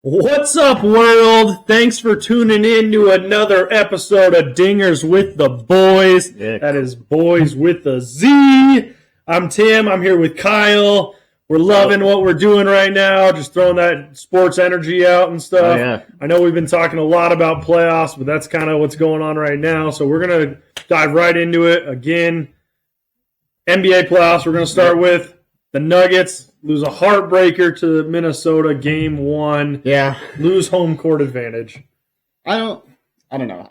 What's up, world? Thanks for tuning in to another episode of Dingers with the Boys. Yeah. That is Boys with a Z. I'm Tim. I'm here with Kyle. We're loving what we're doing right now, just throwing that sports energy out and stuff. Oh, yeah. I know we've been talking a lot about playoffs, but that's kind of what's going on right now. So we're going to dive right into it. Again, NBA playoffs, we're going to start with the Nuggets. Lose a heartbreaker to Minnesota game 1. Yeah. Lose home court advantage. I don't know.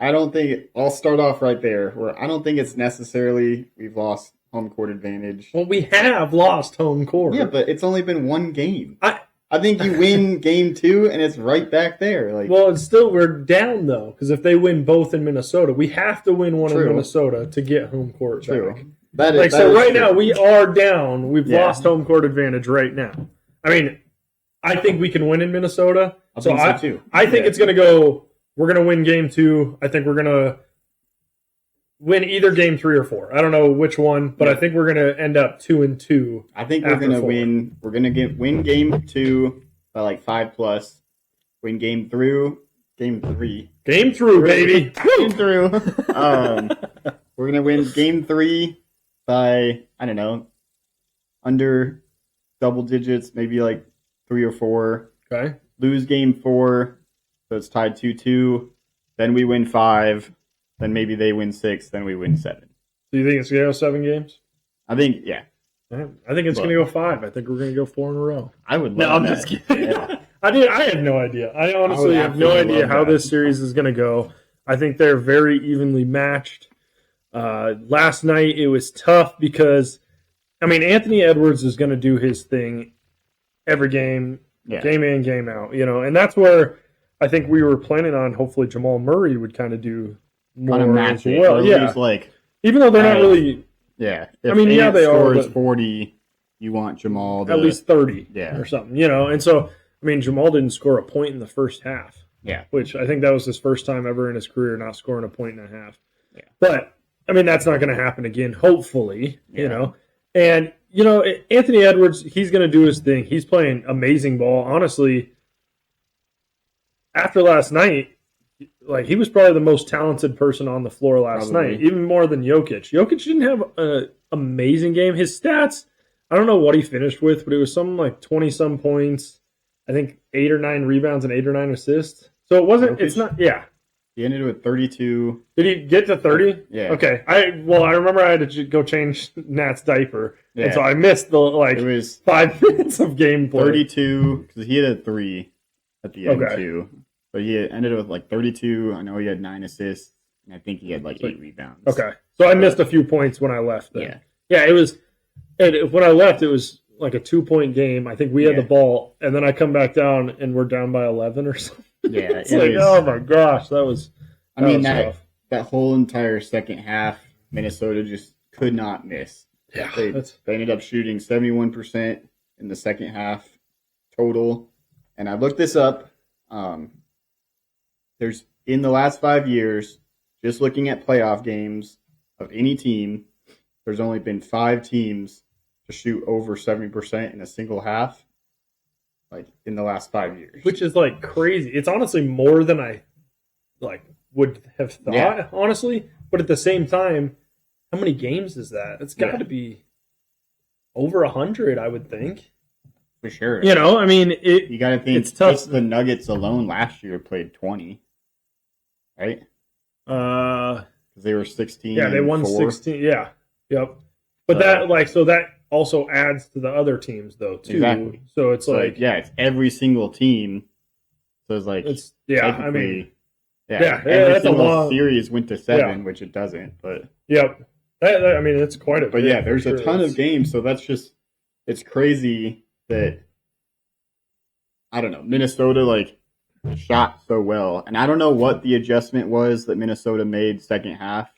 I'll start off right there where I don't think it's necessarily we've lost home court advantage. Well, we have lost home court. Yeah, but it's only been one game. I think you win game 2 and it's right back there. Well, it's still, we're down though, because if they win both in Minnesota, we have to win one in Minnesota to get home court back. Right now we are down. We've lost home court advantage right now. I mean, I think we can win in Minnesota. I think so too. I think it's going to go. We're going to win game 2. I think we're going to win either game 3 or 4. I don't know which one, but I think we're going to end up 2-2. I think we're going to win. We're going to win game 2 by like 5+. Win game 3. Game 3. Game through, baby. Game through. We're going to win game 3 by, I don't know, under double digits, maybe like 3 or 4. Okay. Lose game 4, so it's tied 2-2. Then we win 5. Then maybe they win 6. Then we win 7. Do you think it's going to go 7 games? I think, yeah. I think it's going to go 5. I think we're going to go 4 in a row. I would love No, I'm that. just kidding. Yeah. I have no idea. I honestly have no idea how this series is going to go. I think they're very evenly matched. Last night it was tough because, I mean, Anthony Edwards is going to do his thing every game, game in, game out, and that's where I think we were planning on hopefully Jamal Murray would kind of do more as well. Yeah, even though they're not really. Yeah, I mean, they are. Scores 40. You want Jamal to, at least 30, or something, and so I mean, Jamal didn't score a point in the first half. Yeah, which I think that was his first time ever in his career not scoring a point and a half. Yeah, but. I mean, that's not going to happen again, hopefully, And, Anthony Edwards, he's going to do his thing. He's playing amazing ball. Honestly, after last night, he was probably the most talented person on the floor last night, even more than Jokic. Jokic didn't have an amazing game. His stats, I don't know what he finished with, but it was something like 20-some points, I think 8 or 9 rebounds and 8 or 9 assists. So it wasn't, it's not, He ended with 32. Did he get to 30? Yeah. Okay. I remember I had to go change Nat's diaper, and so I missed the it was 5 minutes of gameplay. 32 because he had a 3 at the end too, but he ended with 32. I know he had 9 assists, and I think he had 8 rebounds. Okay, so I missed a few points when I left. Then. Yeah. It was, and when I left, it was like a 2-point game. I think we had the ball, and then I come back down, and we're down by 11 or something. Yeah, it's oh my gosh, that was. That whole entire second half, Minnesota just could not miss. Yeah, they ended up shooting 71% in the second half total. And I looked this up. There's in the last 5 years, just looking at playoff games of any team, there's only been 5 teams to shoot over 70% in a single half. In the last 5 years, which is crazy. It's honestly more than I would have thought, honestly. But at the same time, how many games is that? It's got to be over 100, I would think. For sure. I mean, you got to think. It's tough. Just the Nuggets alone last year played 20, right? Because they were 16. Yeah, they won 4. 16. Yeah, yep. But that also adds to the other teams, though, too. Exactly. So it's it's every single team. So it's I mean, every that's single a long series went to 7, which it doesn't. But yep, I mean, it's quite a. But bit, there's a ton of games, so that's just it's crazy that I don't know Minnesota shot so well, and I don't know what the adjustment was that Minnesota made second half,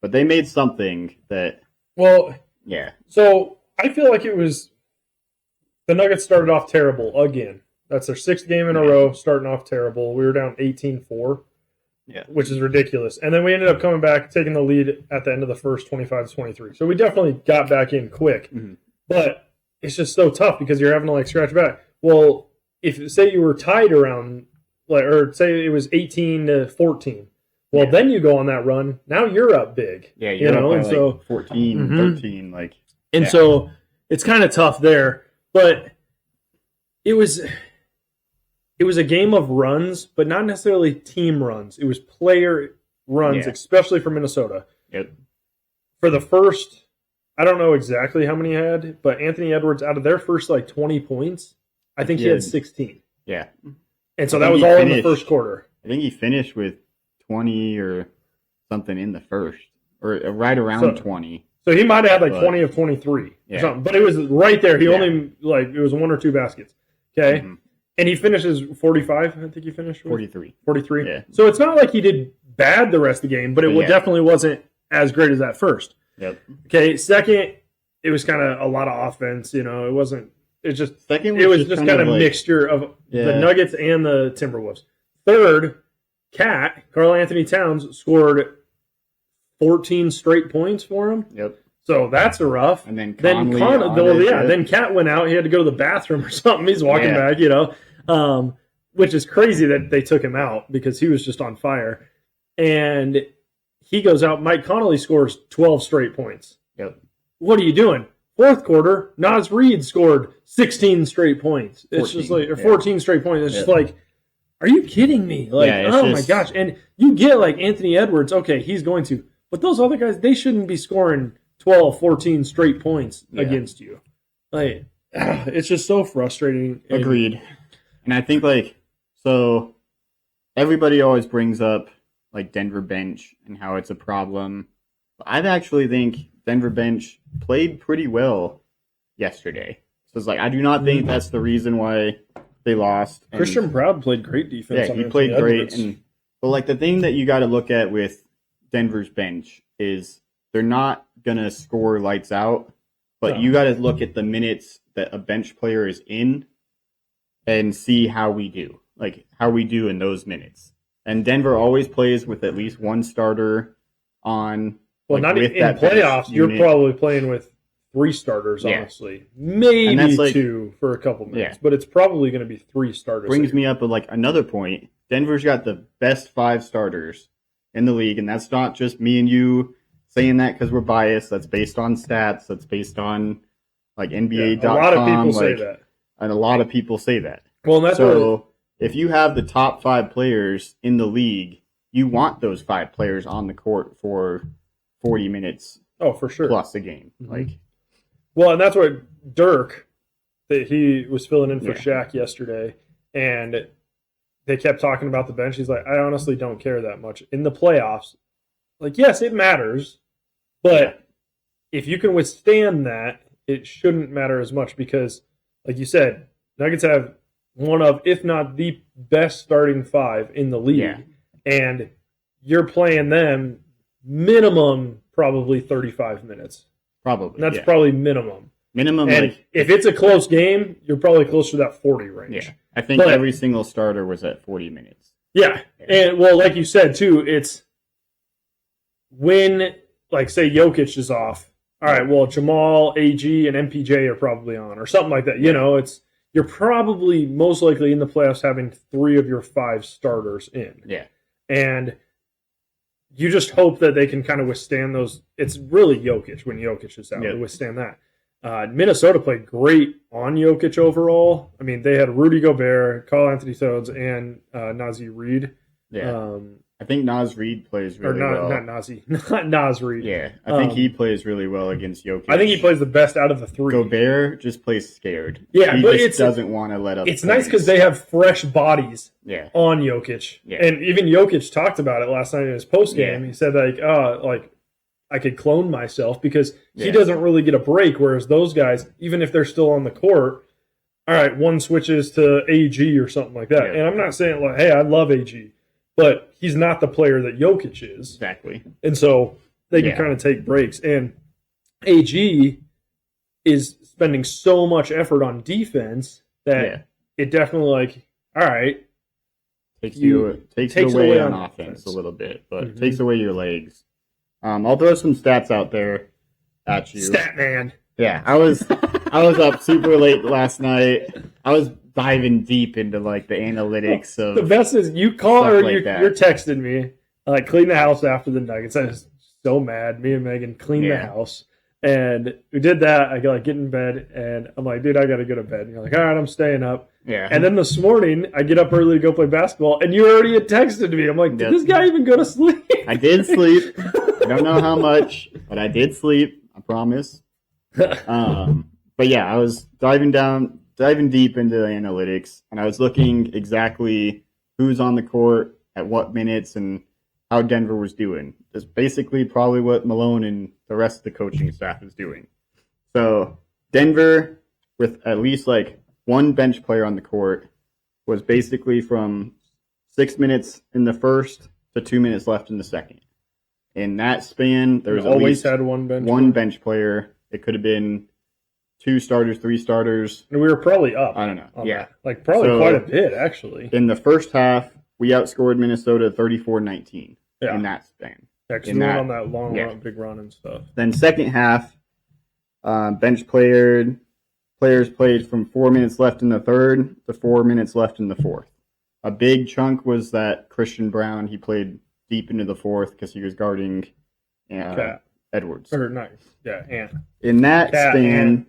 but they made something that. Well, yeah. So I feel like it was the Nuggets started off terrible again. That's their 6th game in a row, starting off terrible. We were down 18-4, which is ridiculous. And then we ended up coming back, taking the lead at the end of the first 25-23. So we definitely got back in quick. Mm-hmm. But it's just so tough because you're having to scratch back. Well, if say you were tied around, like, or say it was 18-14, well, then you go on that run. Now you're up big. Yeah, you're up by and so 14, 13, like. And so it's kind of tough there, but it was a game of runs, but not necessarily team runs. It was player runs, especially for Minnesota. Yep. For the first, I don't know exactly how many he had, but Anthony Edwards, out of their first 20 points, I think he had 16. Yeah. And so that was all in the first quarter. I think he finished with 20 or something in the first, or right around 20. So he might have had 20 of 23 or something, but it was right there. He only it was 1 or 2 baskets. Okay. Mm-hmm. And he finishes 45, I think he finished with. 43. 43. Yeah. So it's not like he did bad the rest of the game, but it definitely wasn't as great as that first. Yep. Okay, second, it was kind of a lot of offense. It wasn't. It just second. It was just kind of mixture of the Nuggets and the Timberwolves. Third, Karl Anthony Towns scored 14 straight points for him. Yep. So that's a rough. And then then Cat went out. He had to go to the bathroom or something. He's walking back, which is crazy that they took him out because he was just on fire. And he goes out. Mike Connolly scores 12 straight points. Yep. What are you doing? Fourth quarter, Naz Reid scored 16 straight points. It's 14, just 14 straight points. It's just like, are you kidding me? My gosh. And you get Anthony Edwards, okay, he's going to. But those other guys, they shouldn't be scoring 12, 14 straight points against you. It's just so frustrating. Agreed. And I think, so everybody always brings up, Denver bench and how it's a problem. But I actually think Denver bench played pretty well yesterday. So it's I do not think that's the reason why they lost. And Christian Proud played great defense. Yeah, he played great. But the thing that you got to look at with Denver's bench is they're not going to score lights out, but you got to look at the minutes that a bench player is in and see how we do. How we do in those minutes. And Denver always plays with at least one starter on. Well, not in playoffs. You're probably playing with 3 starters, honestly. Maybe 2 for a couple minutes, but it's probably going to be 3 starters. Brings me up with another point. Denver's got the best 5 starters in the league, and that's not just me and you saying that because we're biased. That's based on stats. That's based on NBA.com. A lot of people say that. And a lot of people say that. Well, and that's if you have the top 5 players in the league, you want those 5 players on the court for 40 minutes. Oh, for sure. Plus a game. Mm-hmm. Well, and that's what Dirk, that he was filling in for Shaq yesterday, and they kept talking about the bench. He's like, I honestly don't care that much. In the playoffs, yes, it matters, but if you can withstand that, it shouldn't matter as much because, like you said, Nuggets have one of, if not the best starting 5 in the league, and you're playing them minimum probably 35 minutes. Probably. And that's probably minimum. Minimum. And if it's a close game, you're probably close to that 40 range. Yeah. I think every single starter was at 40 minutes. Yeah. And, like you said, too, it's when, say, Jokic is off. All right, well, Jamal, AG, and MPJ are probably on or something like that. You're probably most likely in the playoffs having 3 of your 5 starters in. Yeah. And you just hope that they can kind of withstand those. It's really Jokic when Jokic is out to withstand that. Minnesota played great on Jokic overall. I mean, they had Rudy Gobert, Karl Anthony Towns, and Naz Reid. Yeah. I think Naz Reid plays really well. Not Naz Reid. Yeah, I think he plays really well against Jokic. I think he plays the best out of the 3. Gobert just plays scared. Yeah, he just doesn't want to let up. It's nice because they have fresh bodies on Jokic. Yeah. And even Jokic talked about it last night in his postgame. Yeah. He said, I could clone myself because he doesn't really get a break, whereas those guys, even if they're still on the court, all right, one switches to AG or something like that. Yeah. And I'm not saying, hey, I love AG. But he's not the player that Jokic is. Exactly. And so they can kind of take breaks. And AG is spending so much effort on defense that it definitely all right. Takes it away on offense a little bit, but takes away your legs. I'll throw some stats out there at you. Stat man. Yeah, I was I was up super late last night. I was diving deep into like the analytics of the best is you call or you're texting me like clean the house after the Nuggets. I was so mad. Me and Megan cleaned the house. And we did that. I got get in bed, and I'm like, dude, I got to go to bed. And you're like, all right, I'm staying up. Yeah. And then this morning, I get up early to go play basketball, and you already had texted me. I'm like, did this guy even go to sleep? I did sleep. I don't know how much, but I did sleep. I promise. But yeah, I was diving deep into the analytics, and I was looking exactly who's on the court at what minutes and how Denver was doing. It's basically probably what Malone and the rest of the coaching staff is doing. So Denver, with at least like one bench player on the court, was basically from 6 minutes in the first to 2 minutes left in the second. In that span, there was always had one bench player. It could have been 2 starters, 3 starters. And we were probably up. I don't know. Yeah. Like probably quite a bit, actually. In the first half, we outscored Minnesota 34-19 in that span. Actually, went on that long run, big run and stuff. Then second half, bench players played from 4 minutes left in the third to 4 minutes left in the fourth. A big chunk was that Christian Brown. He played deep into the fourth because he was guarding Edwards. Or no, Ant. In that span,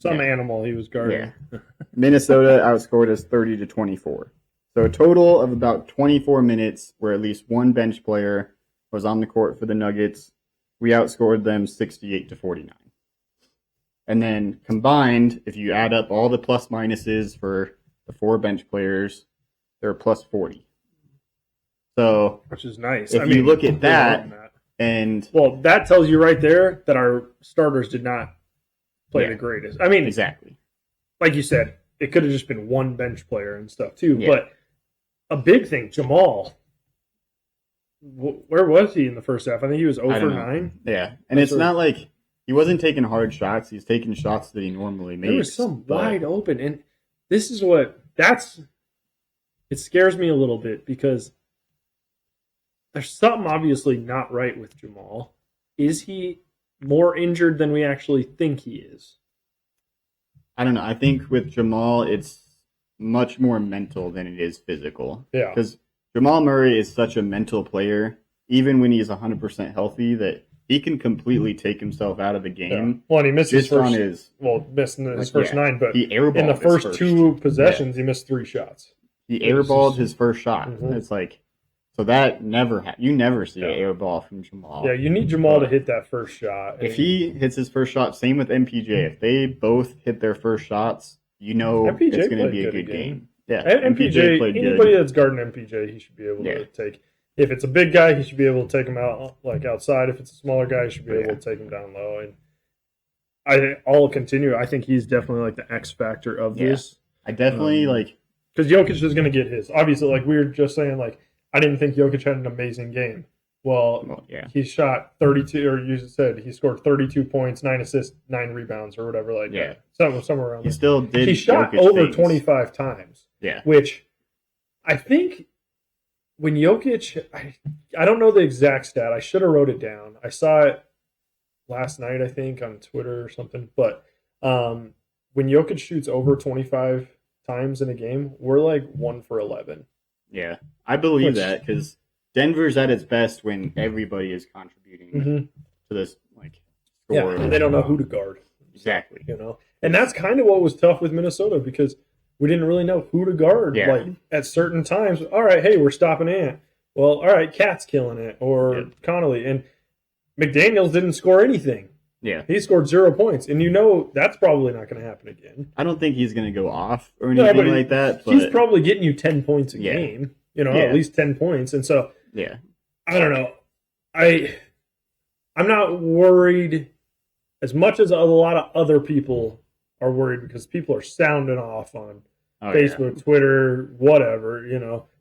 some animal he was guarding. Yeah. Minnesota outscored us 30-24. So a total of about 24 minutes where at least one bench player was on the court for the Nuggets. We outscored them 68-49. And then combined, if you add up all the plus minuses for the 4 bench players, they're plus 40. So, which is nice. If you look at that, and that tells you right there that our starters did not play the greatest. I mean, exactly. Like you said, it could have just been one bench player and stuff too. Yeah. But a big thing, Jamal. Where was he in the first half? I think he was 0 for 9. Yeah, and it's not like he wasn't taking hard shots. He's taking shots that he normally makes. There was some wide open, and this is it scares me a little bit because there's something obviously not right with Jamal. Is he more injured than we actually think he is? I don't know. I think with Jamal, it's much more mental than it is physical. Yeah. Because Jamal Murray is such a mental player, even when he's 100% healthy, that he can completely take himself out of the game. Yeah. Well, and he missed his first 9, but he airballed in the first 2 possessions, he missed 3 shots. He airballed his first shot. Mm-hmm. It's like, so that never happens. You never see an airball from Jamal. Yeah, you need Jamal to hit that first shot. If he hits his first shot, same with MPJ. If they both hit their first shots, MPJ it's going to be a good game. Yeah, MPJ played anybody that's guarding MPJ, he should be able to take. If it's a big guy, he should be able to take him out like outside. If it's a smaller guy, he should be able to take him down low. And I'll continue. I think he's definitely like the X factor of this. I definitely because Jokic is going to get his. Obviously, like we were just saying, like I didn't think Jokic had an amazing game. Well, he shot 32, or you said he scored 32 points, 9 assists, 9 rebounds, or whatever like that. Somewhere around there. Still did. He shot Jokic over things. 25 times. Yeah. Which I think when Jokic, I don't know the exact stat. I should have wrote it down. I saw it last night, I think, on Twitter or something. But when Jokic shoots over 25 times in a game, we're like 1 for 11. Yeah, I believe that because Denver's at its best when everybody is contributing to this score. Yeah, and they don't know who to guard. Exactly. And that's kind of what was tough with Minnesota because we didn't really know who to guard. Yeah. Like at certain times, all right, hey, we're stopping Ant. Well, all right, Cat's killing it, or Connolly. And McDaniels didn't score anything. Yeah. He scored 0 points. And that's probably not going to happen again. I don't think he's going to go off or anything like that. But he's probably getting you 10 points a game, at least 10 points. And so, I don't know. I'm not worried as much as a lot of other people are worried because people are sounding off on Facebook, Twitter, whatever,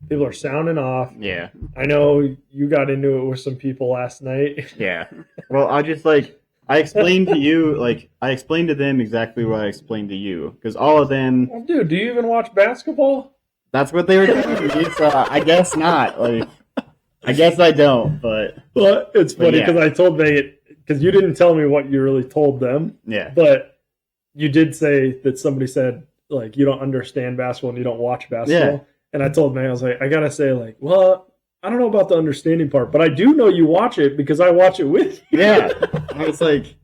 people are sounding off. Yeah. I know you got into it with some people last night. Yeah. Well, I explained to you, I explained to them exactly what I explained to you because all of them. Well, dude, do you even watch basketball? That's what they were telling me. So I guess not. I guess I don't, but. Well, it's funny because I told Megan, because you didn't tell me what you really told them. Yeah. But you did say that somebody said, like, you don't understand basketball and you don't watch basketball. Yeah. And I told May, I was like, I got to say, like, well, I don't know about the understanding part, but I do know you watch it because I watch it with you. Yeah. I was like,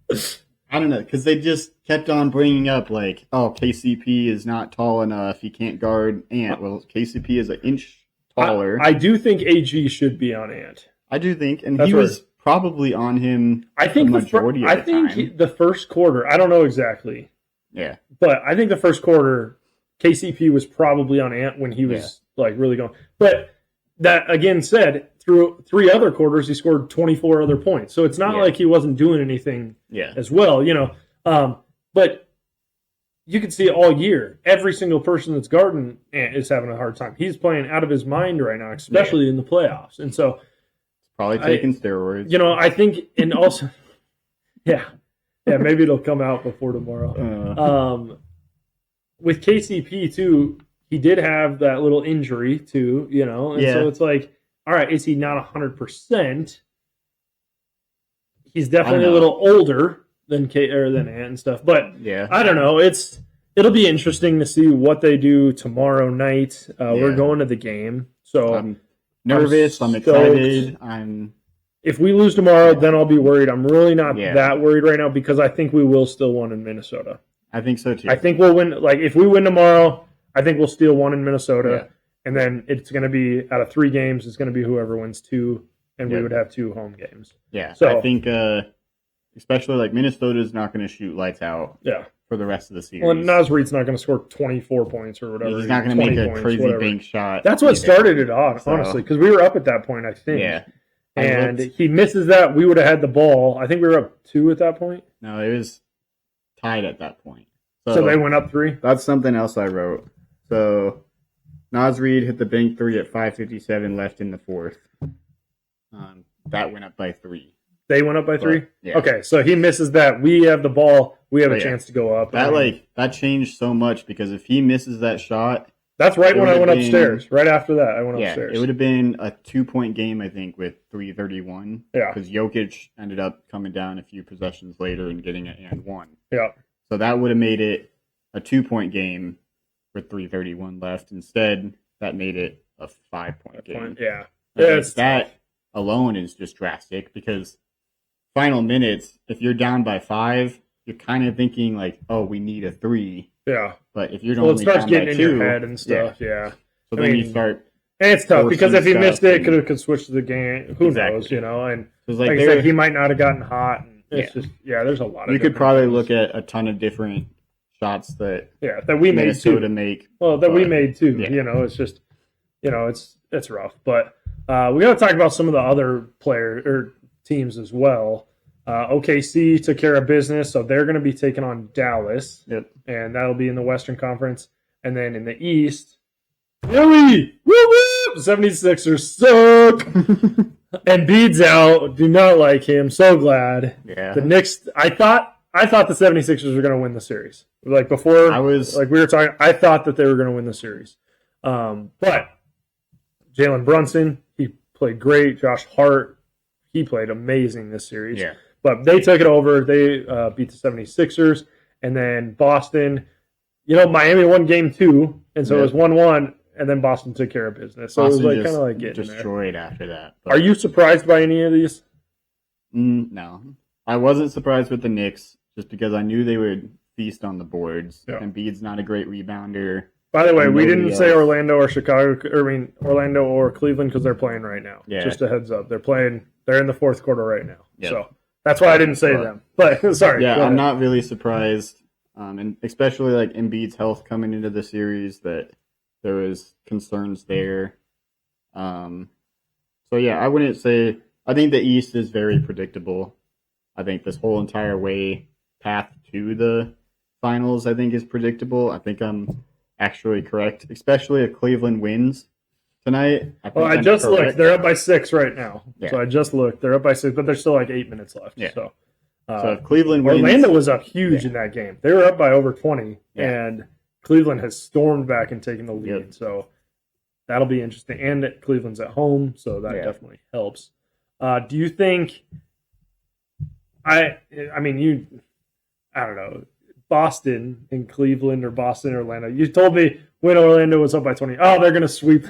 I don't know, because they just kept on bringing up, like, oh, KCP is not tall enough. He can't guard Ant. Well, KCP is an inch taller. I do think AG should be on Ant. I do think. And he was probably on him the majority of the time. I think the first quarter, I don't know exactly. Yeah. But I think the first quarter, KCP was probably on Ant when he was, like, really going. But that, again said, through 3 other quarters, he scored 24 other points. So it's not like he wasn't doing anything as well, you know. But you can see all year, every single person that's guarding Ant is having a hard time. He's playing out of his mind right now, especially in the playoffs. And so probably taking steroids. You know, I think, and also, maybe it'll come out before tomorrow. With KCP, too, he did have that little injury, too, you know, and so it's like, all right, is he not 100%? He's definitely a little older than Ant and stuff, but I don't know. It'll be interesting to see what they do tomorrow night. We're going to the game, so I'm nervous. I'm excited. If we lose tomorrow, then I'll be worried. I'm really not that worried right now because I think we will still win in Minnesota. I think so too. I think we'll win. Like, if we win tomorrow, I think we'll steal 1 in Minnesota, and then it's going to be out of 3 games. It's going to be whoever wins 2, and we would have 2 home games. Yeah, so I think, especially like Minnesota's not going to shoot lights out. For the rest of the series. Well, Naz Reid's not going to score 24 points or whatever. He's not going to make a crazy bank shot. That's what started it off, honestly, because we were up at that point, I think. Yeah. And he misses that. We would have had the ball. I think we were up 2 at that point. No, it was tied at that point. So they went up 3? That's something else I wrote. So Naz Reid hit the bank 3 at 5:57 left in the 4th. That went up by 3. They went up by 3? Yeah. Okay, so he misses that. We have the ball. We have a chance to go up. That changed so much because if he misses that shot... That's right when I went upstairs. Right after that, I went upstairs. It would have been a 2-point game, I think, with 3:31. Yeah. Because Jokic ended up coming down a few possessions later and getting an and 1. Yeah. So that would have made it a 2-point game with 3:31 left. Instead, that made it a 5-point game. Yeah. That alone is just drastic because final minutes, if you're down by 5, you're kind of thinking like, oh, we need a 3. Yeah. But if you're only down by 2, it starts getting in your head and stuff. Yeah. So then you start. And it's tough because if he missed it, could switch to the game. Who knows, you know? And like I said, he might not have gotten hot. And it's just, there's a lot of. You could probably look at a ton of different shots that we made too. We made too. Yeah. You know, it's just, you know, it's rough. But we got to talk about some of the other teams as well. OKC took care of business, so they're going to be taking on Dallas, and that'll be in the Western Conference. And then in the East, Philly, woo-woo! 76ers suck. Embiid's out. Do not like him. So glad. Yeah. The Knicks. I thought the 76ers were going to win the series. Like before, we were talking. I thought that they were going to win the series. But Jalen Brunson, he played great. Josh Hart, he played amazing this series. Yeah. But they took it over. They beat the 76ers. And then Boston, you know, Miami won game 2. And so it was 1-1. And then Boston took care of business. So Boston it was like kind of like getting destroyed there. After that. But... Are you surprised by any of these? No. I wasn't surprised with the Knicks just because I knew they would feast on the boards. Yeah. Embiid's not a great rebounder. By the way, we didn't say Orlando or Orlando or Cleveland because they're playing right now. Yeah. Just a heads up. They're playing. They're in the 4th quarter right now. Yep. So that's why I didn't say them. But sorry. Yeah, I'm not really surprised. And especially like Embiid's health coming into the series, that there was concerns there. So yeah, I wouldn't say. I think the East is very predictable. I think this whole entire path to the finals, I think, is predictable. I think I'm actually correct, especially if Cleveland wins tonight. I just looked. They're up by 6 right now. Yeah. So I just looked. They're up by 6, but there's still like 8 minutes left. Yeah. So if Cleveland wins, Orlando was up huge in that game. They were up by over 20, and Cleveland has stormed back and taken the lead. Yep. So that'll be interesting. And Cleveland's at home, so that definitely helps. Do you think? I don't know. Boston and Cleveland or Boston or Orlando. You told me when Orlando was up by 20. Oh, they're going to sweep.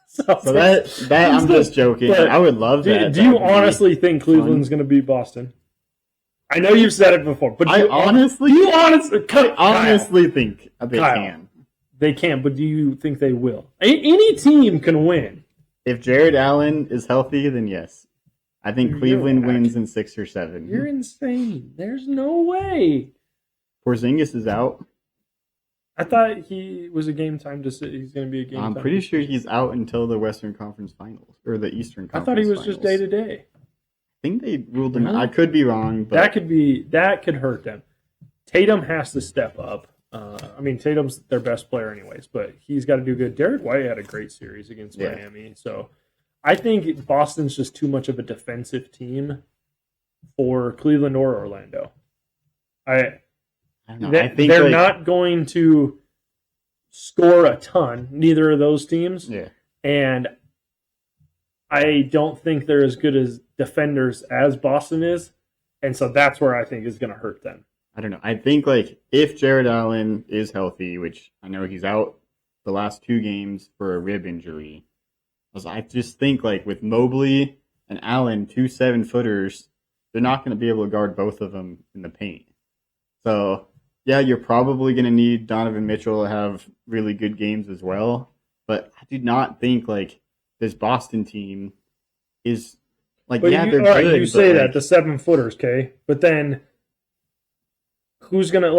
So that I'm just joking. I would love that. Do you honestly think Cleveland's going to beat Boston? I know you've said it before, but I honestly think they can. They can, but do you think they will? Any team can win. If Jared Allen is healthy, then yes. I think Cleveland wins in 6 or 7. You're insane. There's no way. Porzingis is out. I thought he was a game time decision. He's going to be a game time. I'm pretty sure he's out until the Western Conference Finals or the Eastern Conference. I thought he was Finals. just day to day. I think they ruled him out. I could be wrong, but that could hurt them. Tatum has to step up. Tatum's their best player anyways, but he's got to do good. Derek White had a great series against Miami, so I think Boston's just too much of a defensive team for Cleveland or Orlando. I don't know. I think they're not going to score a ton, neither of those teams. Yeah. And I don't think they're as good as defenders as Boston is, and so that's where I think is going to hurt them. I don't know. I think if Jared Allen is healthy, which I know he's out the last 2 games for a rib injury, I just think with Mobley and Allen, 2 7-footers, they're not going to be able to guard both of them in the paint. So yeah, you're probably going to need Donovan Mitchell to have really good games as well. But I do not think this Boston team is they're good. You say that the 7-footers, okay, but then who's gonna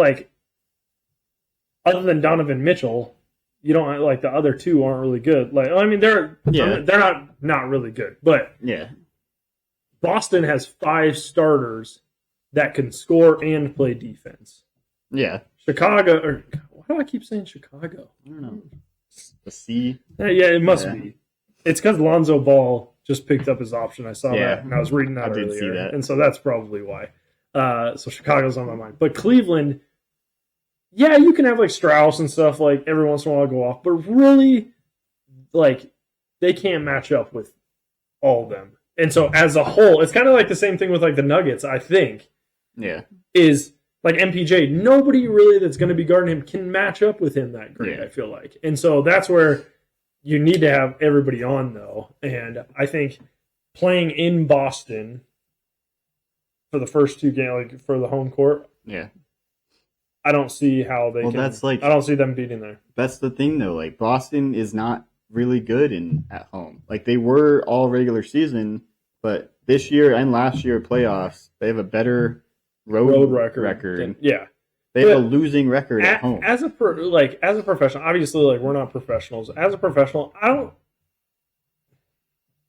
other than Donovan Mitchell? You don't the other 2 aren't really good. They're not really good, but yeah, Boston has 5 starters that can score and play defense. Yeah, Chicago. Why do I keep saying Chicago? I don't know. The C. Yeah, it must be. It's because Lonzo Ball just picked up his option. I saw that, and I was reading that earlier. Did see that. And so that's probably why. So Chicago's on my mind. But Cleveland, yeah, you can have Strauss and stuff every once in a while go off, but really, they can't match up with all of them. And so as a whole, it's kind of the same thing with the Nuggets, I think. Yeah. Is MPJ, nobody really that's going to be guarding him can match up with him that great, I feel like. And so that's where you need to have everybody on, though. And I think playing in Boston for the first 2 games, for the home court, I don't see how they can. I don't see them beating there. That's the thing, though. Boston is not really good at home. They were all regular season, but this year and last year playoffs, they have a better road record. Yeah. They have a losing record at home. As a professional, obviously, we're not professionals. As a professional, I don't.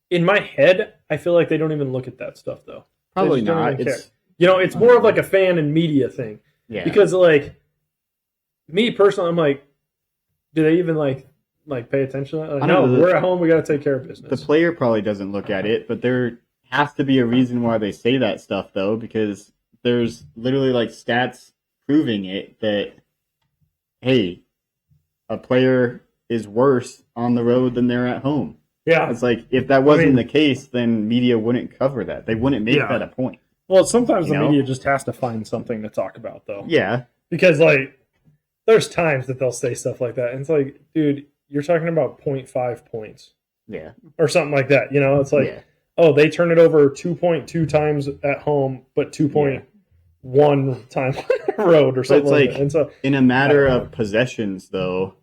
In my head, I feel they don't even look at that stuff, though. Probably not. It's more of a fan and media thing. Yeah. Because me personally, I'm do they even pay attention to that? No, we're at home. We got to take care of business. The player probably doesn't look at it, but there has to be a reason why they say that stuff, though, because there's literally stats proving it that, hey, a player is worse on the road than they're at home. Yeah. It's if that wasn't the case, then media wouldn't cover that. They wouldn't make that a point. Well, sometimes the media just has to find something to talk about, though. Yeah. Because, there's times that they'll say stuff like that. And it's dude, you're talking about 0.5 points. Yeah. Or something like that. It's oh, they turn it over 2.2 times at home, but 2.1 times on the road or something like that. And so, in a matter of possessions, though,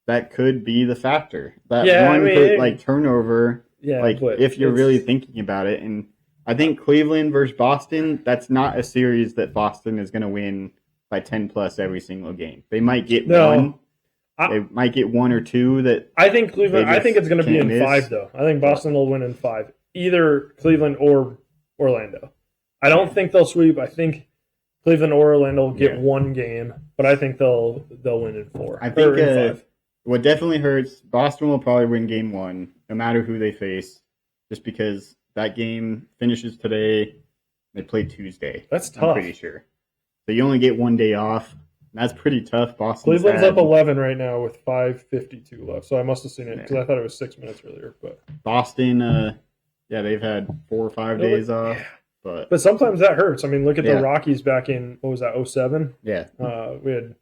that could be the factor. That one turnover, if you're really thinking about it. And I think Cleveland versus Boston, that's not a series that Boston is going to win by 10 plus every single game. They might get one. They might get 1 or 2 that. I think Cleveland. I think it's going to be in 5, though. I think Boston will win in 5, either Cleveland or Orlando. I don't think they'll sweep. I think Cleveland or Orlando will get 1 game, but I think they'll win in 4. I think in 5. What definitely hurts, Boston will probably win game 1, no matter who they face, just because that game finishes today. They play Tuesday. That's tough. I'm pretty sure. So you only get 1 day off. That's pretty tough. Cleveland's up 11 right now with 5:52 left. So I must have seen it because I thought it was 6 minutes earlier. But Boston, they've had 4 or 5 days off. But sometimes that hurts. I mean, look at the Rockies back in, what was that, 07? Yeah. We had,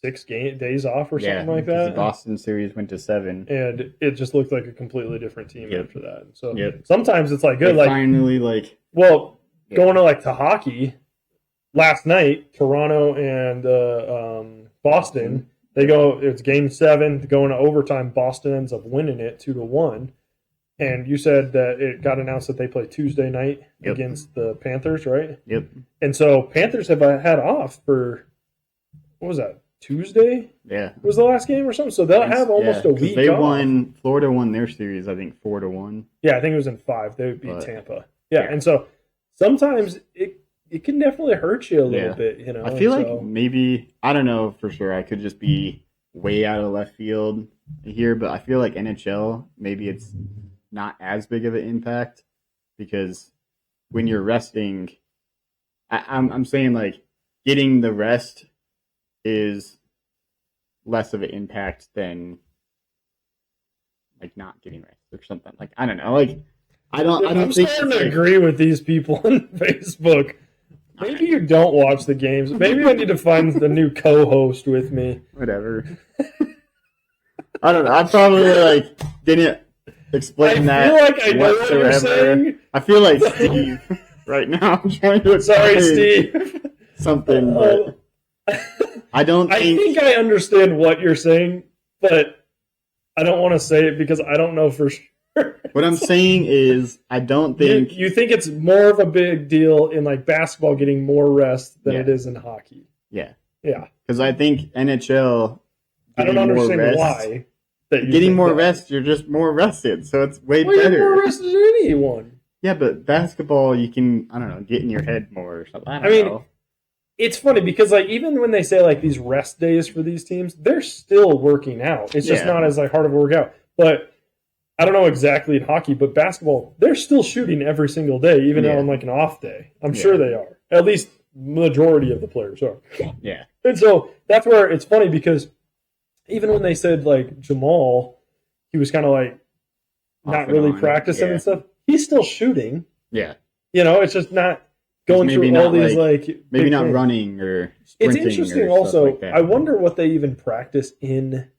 6 days off or something like that? The Boston series went to 7. And it just looked like a completely different team after that. So sometimes it's like good. They finally, going to hockey, last night, Toronto and Boston, it's game 7, going to overtime. Boston ends up winning it 2-1. And you said that it got announced that they play Tuesday night against the Panthers, right? Yep. And so Panthers have had off for, what was that, Tuesday? Yeah. Was the last game or something? So they'll have almost a week off. Florida won their series, I think, 4-1. Yeah, I think it was in 5. They would beat Tampa. Yeah, and so sometimes it can definitely hurt you a little bit, you know. I feel like maybe, I don't know for sure, I could just be way out of left field here, but I feel like NHL, maybe it's not as big of an impact because when you're resting, I'm saying like getting the rest is less of an impact than like not getting rest or something. Like I don't know. Like I'm starting to agree with these people on Facebook. Maybe you don't watch the games. Maybe I need to find the new co-host with me. Whatever. I don't know. I probably didn't explain that. I feel like I know what you're saying. I feel like Steve right now. I'm trying to explain Sorry, Steve. Something, but I don't think... I think I understand what you're saying, but I don't want to say it because I don't know for sure. What I'm saying is I don't think... You think it's more of a big deal in basketball getting more rest than it is in hockey. Yeah. Yeah. Because I think NHL... I don't understand why. Getting more rest, you're just more rested, so it's way better. You're more rested than anyone. Yeah, but basketball, you can, I don't know, get in your head more or something. I mean, it's funny because even when they say these rest days for these teams, they're still working out. It's just not as hard of a workout. But I don't know exactly in hockey, but basketball, they're still shooting every single day, even on an off day. I'm sure they are. At least majority of the players are. Yeah. And so that's where it's funny because even when they said Jamal, he was kind of not really practicing and stuff. He's still shooting. Yeah. You know, it's just not going through all these maybe not running or sprinting. It's interesting also. I wonder what they even practice in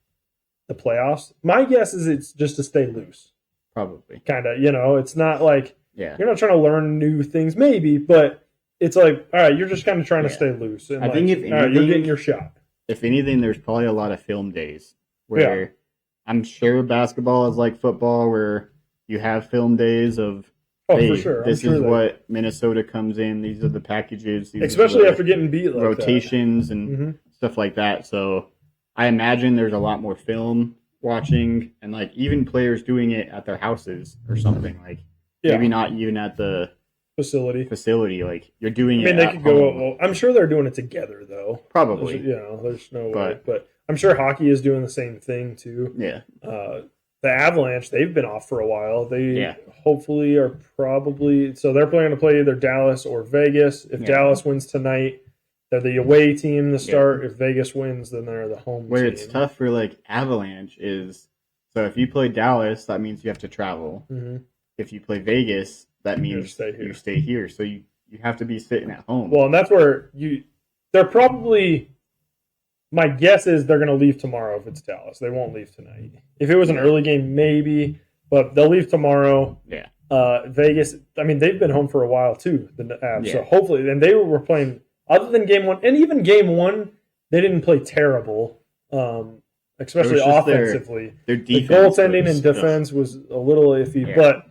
the playoffs. My guess is it's just to stay loose. Probably. Kind of, it's not you're not trying to learn new things maybe, but it's all right, you're just kind of trying to stay loose. And I think if anything, you're getting your shot. If anything, there's probably a lot of film days where I'm sure basketball is like football where you have film days of, for sure. This is what Minnesota comes in. These are the packages. Especially after getting beat like rotations and stuff like that. So I imagine there's a lot more film watching and even players doing it at their houses or something. Maybe not even at the facility, you're doing it. I mean, they could go. I'm sure they're doing it together, though. Probably, there's no way. But I'm sure hockey is doing the same thing too. Yeah. The Avalanche, they've been off for a while. They hopefully are probably they're planning to play either Dallas or Vegas. If Dallas wins tonight, they're the away team to start. If Vegas wins, then they're the home team. Where it's tough for Avalanche is if you play Dallas, that means you have to travel. Mm-hmm. If you play Vegas, that means you stay here. So you have to be sitting at home. Well, and that's where they're probably, my guess is they're going to leave tomorrow if it's Dallas. They won't leave tonight. If it was an early game, maybe, but they'll leave tomorrow. Yeah. Vegas, I mean, they've been home for a while too, the Avs. Yeah. So hopefully, and they were playing, other than game 1, and even game 1, they didn't play terrible, especially offensively. Their defense, the goaltending and defense was a little iffy, but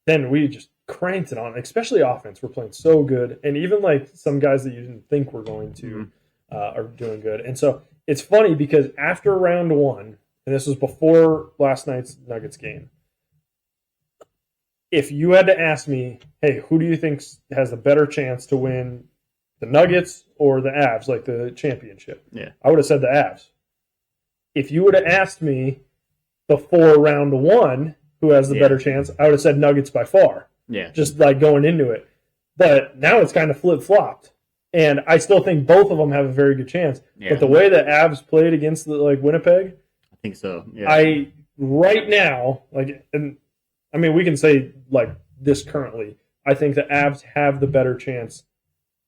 then we just cranked it on, especially offense. We're playing so good. And even some guys that you didn't think were going to are doing good. And so it's funny because after round 1, and this was before last night's Nuggets game, if you had to ask me, hey, who do you think has a better chance to win the Nuggets or the Avs, the championship? Yeah. I would have said the Avs. If you would have asked me before round 1, who has the better chance, I would have said Nuggets by far. Yeah. Just going into it. But now it's kind of flip-flopped. And I still think both of them have a very good chance. Yeah. But the way that Avs played against Winnipeg, I think so. Yeah. Right now, and I mean, we can say like this currently. I think the Avs have the better chance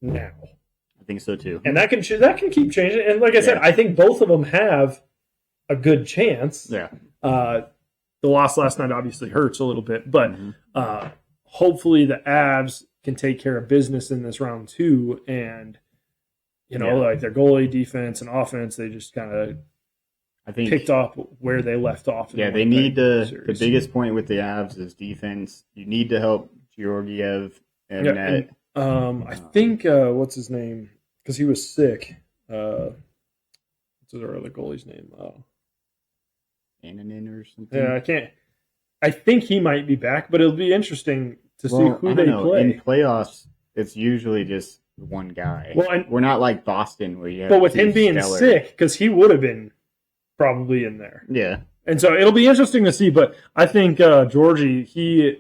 now. I think so too. And that can keep changing. And like I said, I think both of them have a good chance. Yeah. The loss last night obviously hurts a little bit, but hopefully the Avs can take care of business in this round 2, and like their goalie, defense, and offense, they just kind of picked up where they left off. They need the biggest point with the Avs is defense. You need to help Georgiev and net. I think what's his name? Because he was sick. What's our other goalie's name? Ananin or something. Yeah, I can't. I think he might be back, but it'll be interesting to see who they play. In playoffs, it's usually just one guy. Well, we're not like Boston where you have. But with him being sick, because he would have been probably in there. Yeah. And so it'll be interesting to see. But I think Georgie, he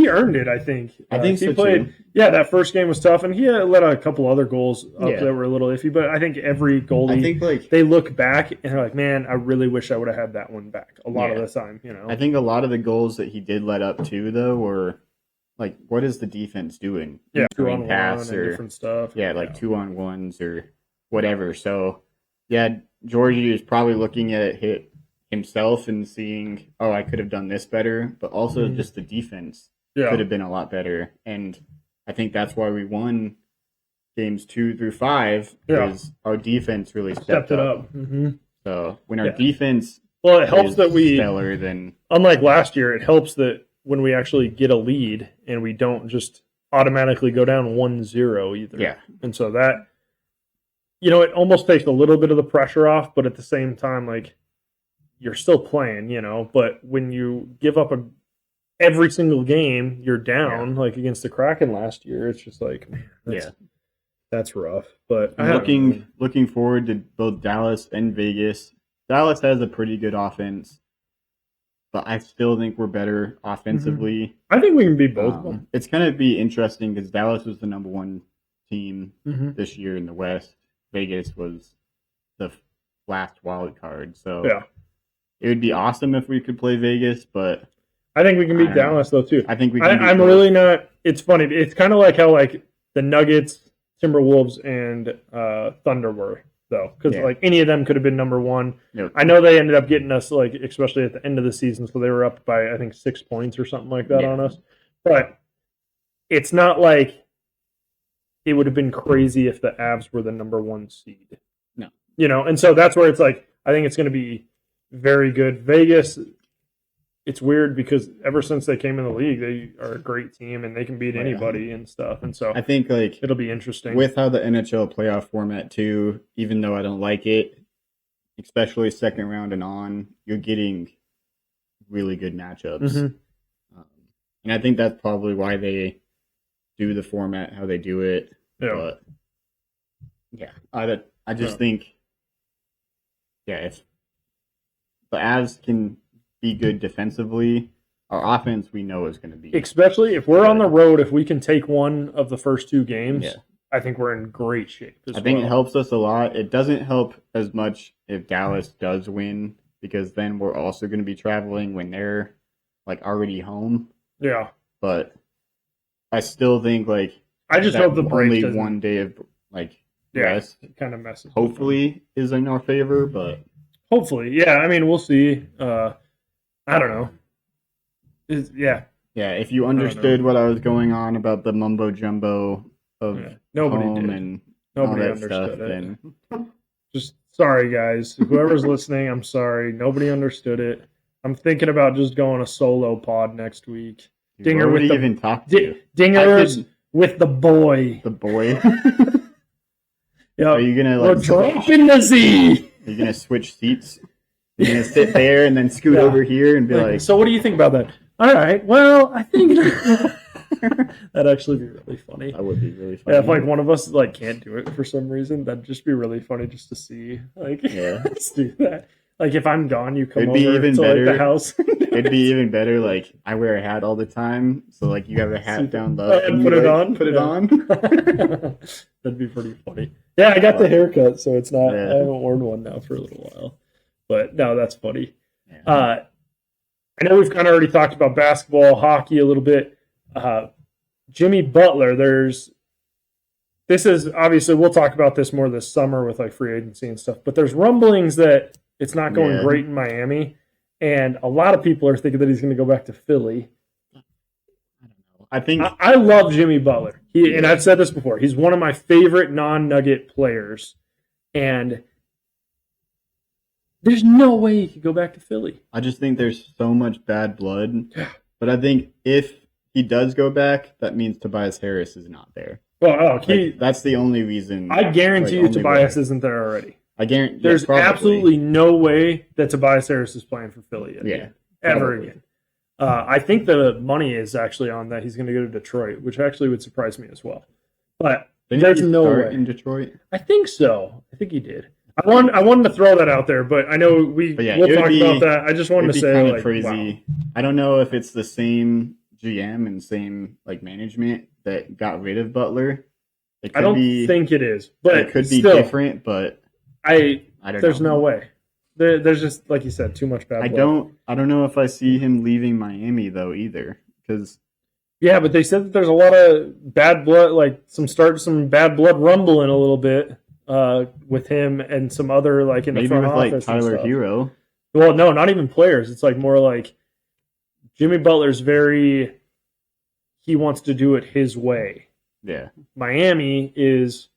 earned it. I think. I think he so played. Too. Yeah, that first game was tough, and he let a couple other goals up that were a little iffy. But I think every goalie, they look back and they're like, "Man, I really wish I would have had that one back." A lot of the time, I think a lot of the goals that he did let up too, though, were like, "What is the defense doing?" Yeah, 2-on-1 and different stuff. Yeah, like 2-on-1s or whatever. So, yeah, Georgie is probably looking at it himself and seeing, "Oh, I could have done this better," but also just the defense could have been a lot better. And I think that's why we won games 2 through 5 because our defense really stepped it up. Mm-hmm. So when our defense it helps that we stellar, then unlike last year, it helps that when we actually get a lead and we don't just automatically go down 1-0 either. Yeah. And so that it almost takes a little bit of the pressure off, but at the same time, like you're still playing, but when you give up every single game you're down, like against the Kraken last year, it's just like, man, that's rough. But looking forward to both Dallas and Vegas. Dallas has a pretty good offense, but I still think we're better offensively. I think we can beat both of them. It's going to be interesting because Dallas was the number 1 team this year in the West. Vegas was the last wild card. So it would be awesome if we could play Vegas, but I think we can beat Dallas though too. I think we can. I'm really not. It's funny. It's kind of like how like the Nuggets, Timberwolves, and Thunder were though, because like any of them could have been number 1. Yep. I know they ended up getting us like especially at the end of the season, so they were up by I think 6 points or something like that on us. But it's not like it would have been crazy if the Avs were the number 1 seed. No, and so that's where it's like I think it's going to be very good. Vegas. It's weird because ever since they came in the league, they are a great team and they can beat anybody and stuff. And so I think like it'll be interesting with how the NHL playoff format too. Even though I don't like it, especially second round and on, you're getting really good matchups, and I think that's probably why they do the format how they do it. Yeah. But I just think if the Avs can be good defensively, our offense we know is going to be, especially if we're on the road. If we can take one of the first 2 games, I think we're in great shape. I think it helps us a lot. It doesn't help as much if Dallas does win because then we're also going to be traveling when they're like already home. Yeah, but I still think like I just hope the break only 1 day of like rest kind of messes. Hopefully is in our favor, but hopefully, I mean, we'll see. I don't know. If you understood what I was going on about the mumbo jumbo of nobody did. And nobody all that understood stuff, it. Then just sorry, guys. Whoever's listening, I'm sorry. Nobody understood it. I'm thinking about just going a solo pod next week. Dinger with even talk to you. Dingers with the boy. The boy. Yeah. Are you gonna we're dropping the Z? Are you gonna switch seats? You're going to sit there and then scoot over here and be like... So what do you think about that? All right, well, I think... That'd actually be really funny. That would be really funny. Yeah, if like one of us like can't do it for some reason, that'd just be really funny just to see. Like, let's do that. Like if I'm gone, you come over to like, the house. It'd be even better. Like I wear a hat all the time, so like you have a hat down low and put it on. Put it on. That'd be pretty funny. Yeah, I got the haircut, so it's not. I haven't worn one now for a little while. But no, that's funny. Yeah. I know we've kind of already talked about basketball, hockey a little bit. Jimmy Butler, this is obviously, we'll talk about this more this summer with like free agency and stuff, but there's rumblings that it's not going great in Miami, and a lot of people are thinking that he's going to go back to Philly. I love Jimmy Butler. And I've said this before. He's one of my favorite non-Nugget players, and there's no way he could go back to Philly. I just think there's so much bad blood. But I think if he does go back, that means Tobias Harris is not there. Well, that's the only reason. I guarantee you Tobias isn't there already. I guarantee there's absolutely no way that Tobias Harris is playing for Philly ever again. I think the money is actually on that he's going to go to Detroit, which actually would surprise me as well. But there's no way in Detroit. I think so. I think he did. I wanted to throw that out there, but I know we'll talk about that. I just wanted to say, kind of crazy. Wow. I don't know if it's the same GM and same like management that got rid of Butler. I don't think it is, but it could be different. But I don't know. There's no way. There's just, like you said, too much bad blood. I don't know if I see him leaving Miami though either, because but they said that there's a lot of bad blood, like some bad blood rumbling a little bit with him and some other like in the front office. Maybe with like Tyler Hero. Well, no, not even players. It's like more like Jimmy Butler's he wants to do it his way. Yeah. Miami is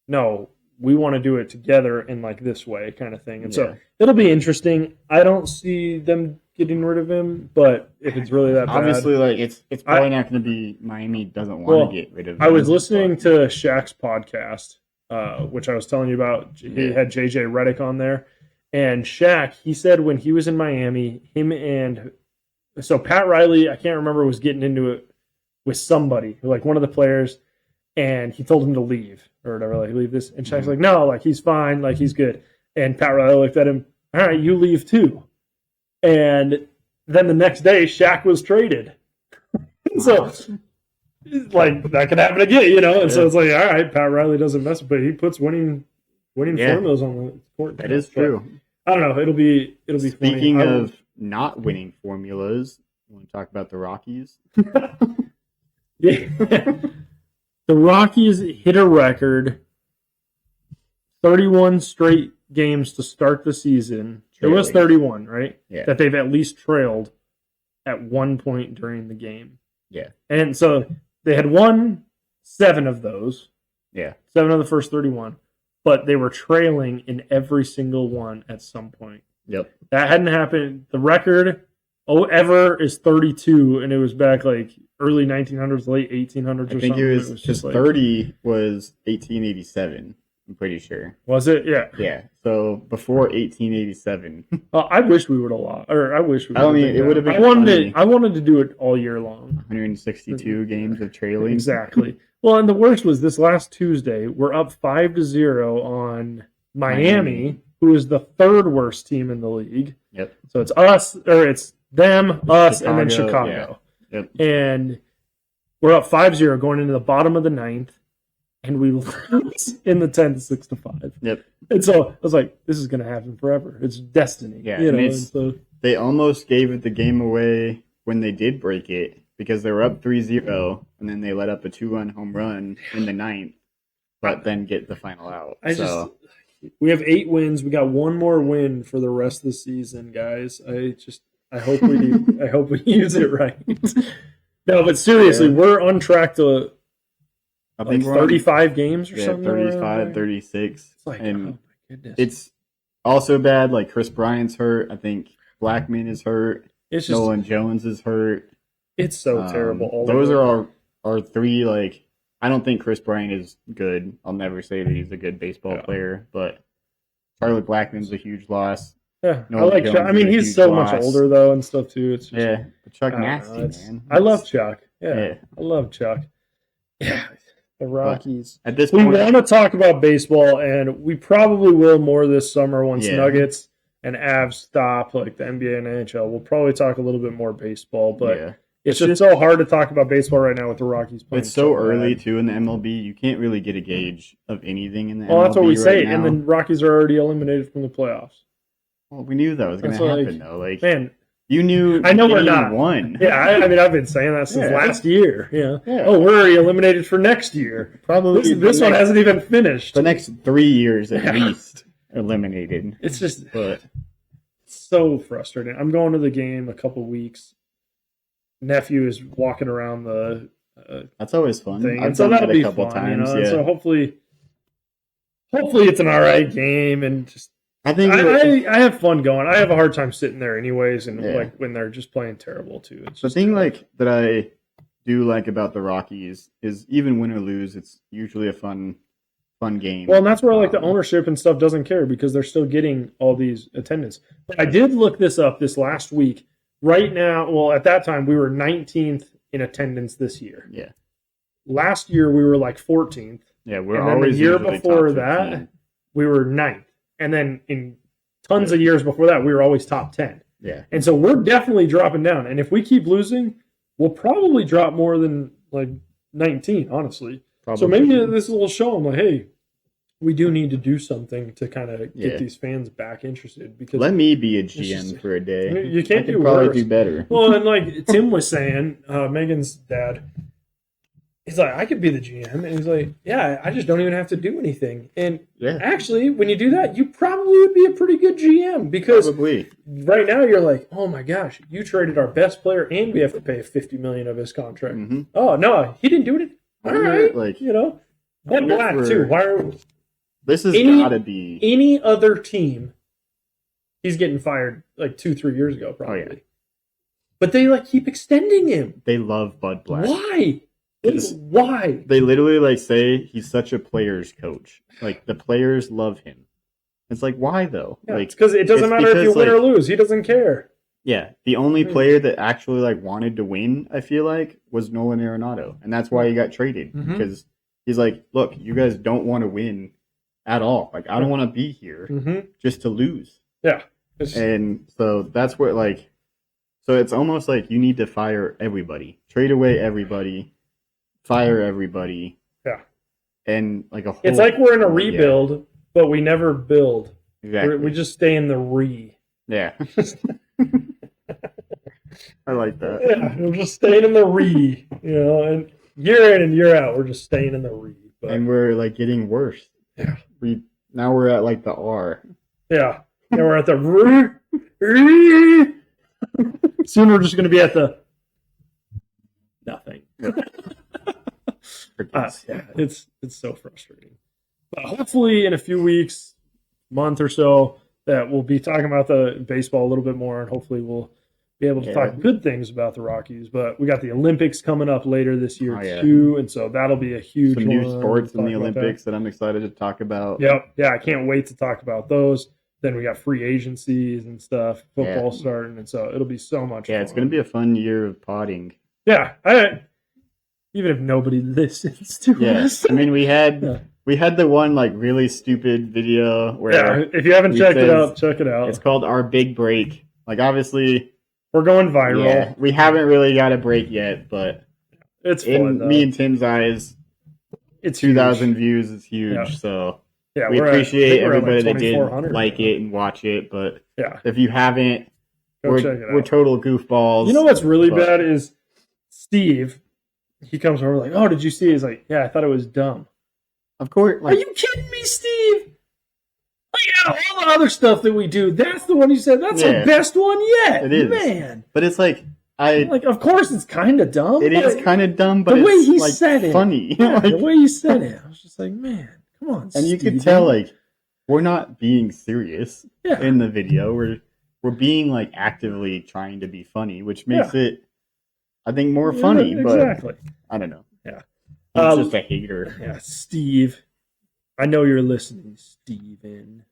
no. We want to do it together in like this way kind of thing. And so it'll be interesting. I don't see them getting rid of him, but if it's really that bad. Obviously, like it's probably not going to be Miami doesn't want to get rid of him. I was listening to Shaq's podcast, which I was telling you about. He had JJ Redick on there. And Shaq, he said when he was in Miami, so Pat Riley, I can't remember, was getting into it with somebody, like one of the players, and he told him to leave or whatever, like leave this. And Shaq's like, no, like he's fine, like he's good. And Pat Riley looked at him, all right, you leave too. And then the next day, Shaq was traded. So, like, that could happen again, And so it's like, all right, Pat Riley doesn't mess, but he puts winning formulas on the court. That is true. I don't know. It'll be Speaking funny. of not winning formulas, you want to talk about the Rockies? The Rockies hit a record 31 straight games to start the season. It was 31, right? Yeah. That they've at least trailed at one point during the game. Yeah. And so they had won 7 of those. Yeah. 7 of the first 31. But they were trailing in every single one at some point. Yep. That hadn't happened. The record ever is 32, and it was back like early 1900s, late 1800s or something. I think it was just 30 was 1887. I'm pretty sure. Was it? Yeah. Yeah. So before 1887. I wish we would have lost. Or I wish we would have. I mean, it would have been. I wanted to do it all year long. 162 games of trailing. Exactly. Well, and the worst was this last Tuesday. We're up 5-0 on Miami, who is the 3rd worst team in the league. Yep. So it's us, or it's them, us, and then Chicago. Yeah. Yep. And we're up 5-0 going into the bottom of the 9th. And we lose in the 10th 6-5. Yep. And so I was like, this is going to happen forever. It's destiny. Yeah. So they almost gave the game away when they did break it because they were up 3-0, and then they let up a 2-run home run in the 9th, but then get the final out. We have 8 wins. We got one more win for the rest of the season, guys. I hope we do. I hope we use it right. No, but seriously, we're on track to. I think 35 games or something. 35, 36. It's like, and oh my goodness. It's also bad. Like Chris Bryant's hurt. I think Blackman is hurt. It's just, Nolan Jones is hurt. It's so terrible. Those are our 3. Like, I don't think Chris Bryant is good. I'll never say that he's a good baseball player, but Charlie Blackman's a huge loss. Yeah, Nolan I like Chuck. I mean, he's so much older though and stuff too. It's just, but Chuck nasty, man. I love Chuck. Yeah, I love Chuck. Yeah. The Rockies. At this point, we want to talk about baseball, and we probably will more this summer once Nuggets and Avs stop, like the NBA and NHL. We'll probably talk a little bit more baseball, but it's just so hard to talk about baseball right now with the Rockies playing. It's so early, too, in the MLB. You can't really get a gauge of anything in the MLB. Well, that's what we say, now. And the Rockies are already eliminated from the playoffs. Well, we knew that was going to happen, though. Like, man, You knew. I know we're not. Won. Yeah, I mean, I've been saying that since last year. Yeah. Oh, we're already eliminated for next year. Probably this one hasn't even finished. The next 3 years at least eliminated. It's just so frustrating. I'm going to the game a couple weeks. Nephew is walking around the. That's always fun. Thing. I've so done that'll that be a couple fun, times. So hopefully it's an all right game, and just. I think I have fun going. I have a hard time sitting there anyways, and like when they're just playing terrible too. It's just the thing that I do like about the Rockies is even win or lose, it's usually a fun game. Well, and that's where the ownership and stuff doesn't care because they're still getting all these attendance. But I did look this up this last week. Right now, well, at that time we were 19th in attendance this year. Yeah. Last year we were 14th. Yeah, we're always the year before that we were 9th. And then in tons of years before that, we were always top 10. Yeah. And so we're definitely dropping down. And if we keep losing, we'll probably drop more than 19, honestly. Probably. So maybe this will show them hey, we do need to do something to kind of get these fans back interested. Because let me be a GM for a day. You can't do probably worse. Do better. Well, and Tim was saying, Megan's dad, he's like, I could be the GM. And he's like, yeah, I just don't even have to do anything. And actually, when you do that, you probably would be a pretty good GM because right now you're like, oh my gosh, you traded our best player and we have to pay $50 million of his contract. Mm-hmm. Oh, no, he didn't do it. All right. One black too. Why are this has got to be any other team? He's getting fired 2-3 years ago, probably. Oh, yeah. But they keep extending him. They love Bud Black. Why? Why? They literally say he's such a player's coach. The players love him. It's why though? Yeah, it's because it doesn't matter if you win or lose. He doesn't care. Yeah, the only player that actually wanted to win, I feel was Nolan Arenado, and that's why he got traded because he's look, you guys don't want to win at all. I don't want to be here just to lose. Yeah, and so that's what so it's almost you need to fire everybody, trade away everybody. Fire everybody. Yeah. And a whole... It's we're in a rebuild, but we never build. Exactly. We just stay in the re. Yeah. I like that. Yeah, we're just staying in the re. And year in and year out, we're just staying in the re. But... And we're getting worse. Yeah. Now we're at the R. Yeah. Now we're at the re. Soon we're just going to be at the nothing. It's so frustrating. But hopefully in a few weeks, month or so, that we'll be talking about the baseball a little bit more, and hopefully we'll be able to talk good things about the Rockies. But we got the Olympics coming up later this year too, and so that'll be a huge some new sports in the Olympics that I'm excited to talk about. Yep, yeah, I can't wait to talk about those. Then we got free agencies and stuff, football starting, and so it'll be so much fun. It's going to be a fun year of potting. Yeah, even if nobody listens to us. I mean, we had the one really stupid video where if you haven't checked it out, check it out. It's called Our Big Break. Obviously we're going viral. Yeah, we haven't really got a break yet, but it's fun, in me and Tim's eyes, it's 2,000 views is huge. Yeah. So we appreciate everybody that did like now. it and watch it. But yeah, if you haven't, we're total goofballs. You know what's really bad is Steve. He comes over oh, did you see it? He's like, yeah, I thought it was dumb. Of course. Are you kidding me, Steve? All the other stuff that we do, that's the one you said, that's the best one yet. It is. Man. But it's of course it's kind of dumb. It is kind of dumb, but the way he said it, funny. The way he said it, I was just man, come on, and you could tell, we're not being serious in the video. We're being, actively trying to be funny, which makes it, I think, more funny. Exactly. But I don't know. Yeah. He's just a hater. Yeah, Steve. I know you're listening, Steven.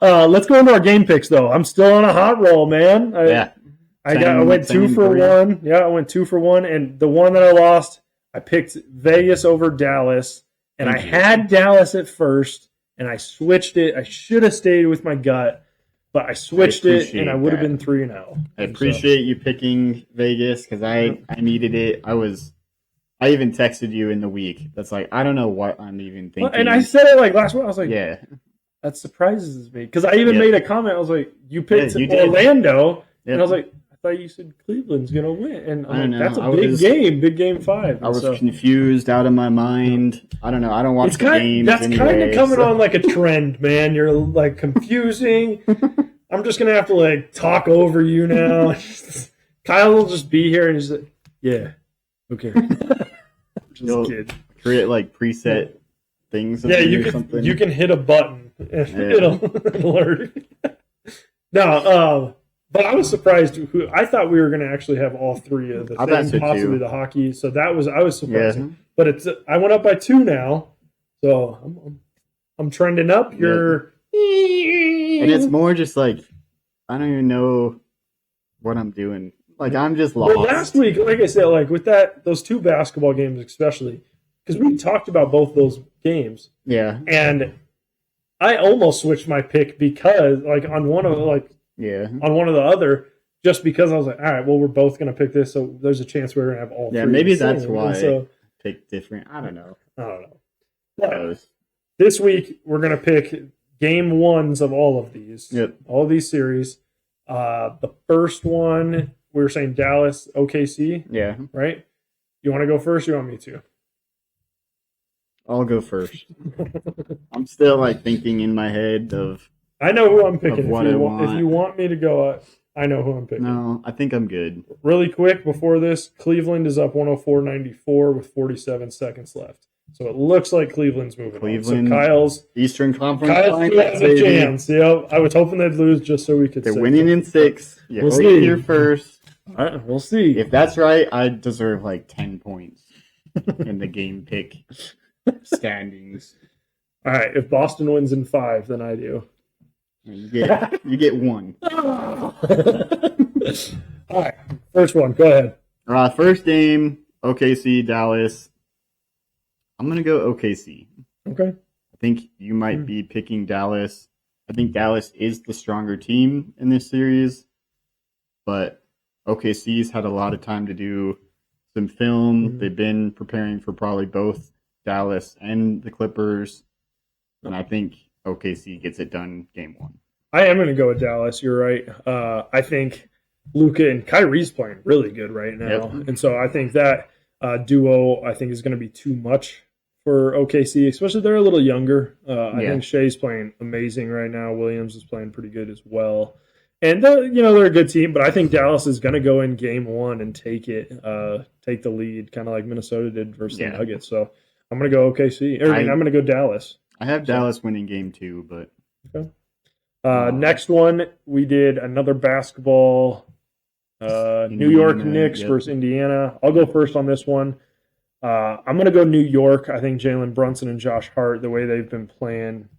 Let's go into our game picks, though. I'm still on a hot roll, man. I went 2 for 1. Yeah, I went 2 for 1. And the one that I lost, I picked Vegas over Dallas. And I had Dallas at first, and I switched it. I should have stayed with my gut, but I switched it, and I would have been 3-0. I appreciate you picking Vegas because I needed it. I even texted you in the week. That's I don't know what I'm even thinking. And I said it last week. I was like, yeah. That surprises me because I even made a comment. I was like, "You picked Orlando," and I was like, "I thought you said Cleveland's gonna win." And I'm like, "That's a big game 5." I was confused, out of my mind. I don't know. I don't watch games. That's kind of coming on like a trend, man. You're like confusing. I'm just gonna have to like talk over you now. Kyle will just be here and he's like, "Yeah, okay." Just kid. Create like preset things. Yeah, you can hit a button and it'll alert. No, but I was surprised. I thought we were going to actually have all three of the things, possibly the hockey. So I was surprised. Yeah. But I went up by 2 now, so I'm trending up. And it's more just like I don't even know what I'm doing. Like I'm just lost. Well, last week, like I said, like with those 2 basketball games especially, because we talked about both those games. Yeah. And I almost switched my pick because, like, on one of the other, just because I was like, all right, well, we're both going to pick this, so there's a chance we're going to have all 3. Yeah, maybe that's why I picked different. I don't know. But this week, we're going to pick game 1s of all of these. Yep. All of these series. The first one, we were saying Dallas, OKC. Yeah. Right? You want to go first or you want me to? I'll go first. I'm still like thinking in my head of. I know who I'm picking. If you want me to go, I know who I'm picking. No, I think I'm good. Really quick before this, Cleveland is up 104-94 with 47 seconds left. So it looks like Cleveland's moving on. So Kyle's Eastern Conference. Kyle's has a chance. Yep. I was hoping they'd lose just so we could. They're winning in 6. We'll see. Here first. All right, we'll see. If that's right, I deserve like 10 points in the game pick standings. All right, if Boston wins in 5, then I do. You get 1. All right, first one. Go ahead. First game, OKC, Dallas. I'm going to go OKC. Okay. I think you might be picking Dallas. I think Dallas is the stronger team in this series, but OKC's had a lot of time to do some film. Mm-hmm. They've been preparing for probably both Dallas and the Clippers, and I think OKC gets it done game 1. I am going to go with Dallas. You're right. I think Luka and Kyrie's playing really good right now, and so I think that duo is going to be too much for OKC, especially they're a little younger. I think Shea's playing amazing right now. Williams is playing pretty good as well. And they're a good team, but I think Dallas is going to go in game 1 and take the lead, kind of like Minnesota did versus the Nuggets. So I'm going to go OKC. I'm going to go Dallas. I have Dallas winning game 2, but okay. Next one, we did another basketball. New York Knicks versus Indiana. I'll go first on this one. I'm going to go New York. I think Jalen Brunson and Josh Hart, the way they've been playing,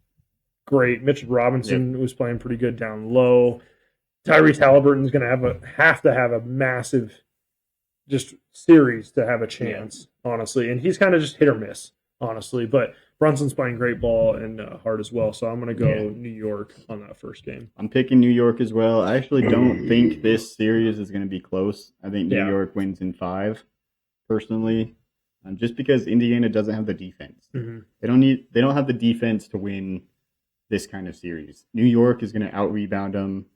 great. Mitchell Robinson was playing pretty good down low. Tyrese Halliburton's going to have to have a massive just series to have a chance, honestly. And he's kind of just hit or miss, honestly. But Brunson's playing great ball and Hart as well. So I'm going to go New York on that first game. I'm picking New York as well. I actually don't think this series is going to be close. I think New York wins in 5, personally. Just because Indiana doesn't have the defense. Mm-hmm. They don't have the defense to win this kind of series. New York is going to out-rebound them